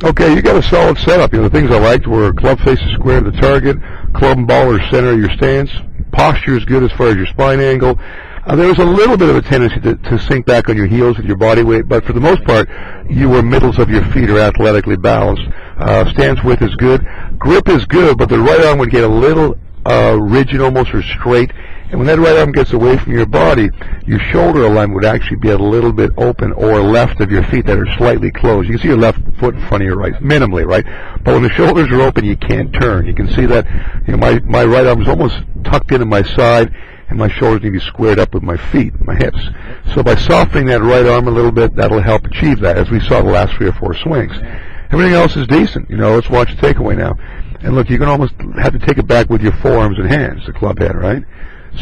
Okay, you got a solid setup. You know, the things I liked were club face is square to the target, club and ball are center of your stance, posture is good as far as your spine angle. There was a little bit of a tendency to sink back on your heels with your body weight, but for the most part, you were middles of your feet are athletically balanced. Stance width is good. Grip is good, but the right arm would get a little rigid almost or straight. And when that right arm gets away from your body, your shoulder alignment would actually be a little bit open or left of your feet that are slightly closed. You can see your left foot in front of your right, minimally, right? But when the shoulders are open, you can't turn. You can see that, you know, my right arm is almost tucked into my side, and my shoulders need to be squared up with my feet, my hips. So by softening that right arm a little bit, that'll help achieve that, as we saw the last 3 or 4 swings. Everything else is decent. You know, let's watch the takeaway now. And look, you can almost have to take it back with your forearms and hands, the club head, right?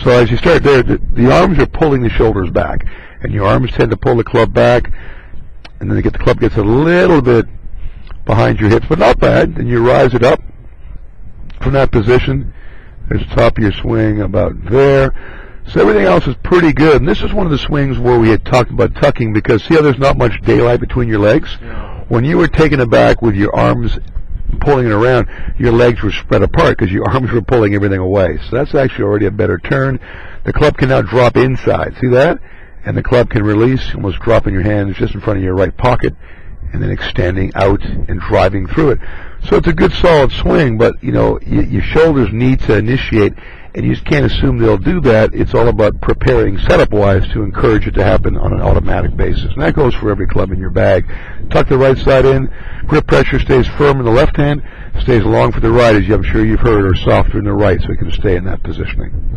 So as you start there, the arms are pulling the shoulders back, and your arms tend to pull the club back, and then the club gets a little bit behind your hips, but not bad. Then you rise it up from that position. There's the top of your swing about there. So everything else is pretty good. And this is one of the swings where we had talked about tucking, because see how there's not much daylight between your legs? Yeah. When you were taking it back with your arms pulling it around, your legs were spread apart because your arms were pulling everything away. So that's actually already a better turn. The club can now drop inside. See that? And the club can release, almost dropping your hands just in front of your right pocket, and then extending out and driving through it. So it's a good solid swing, but you know, your shoulders need to initiate, and you just can't assume they'll do that. It's all about preparing setup-wise to encourage it to happen on an automatic basis. And that goes for every club in your bag. Tuck the right side in, grip pressure stays firm in the left hand, stays long for the right, as I'm sure you've heard, or softer in the right, so it can stay in that positioning.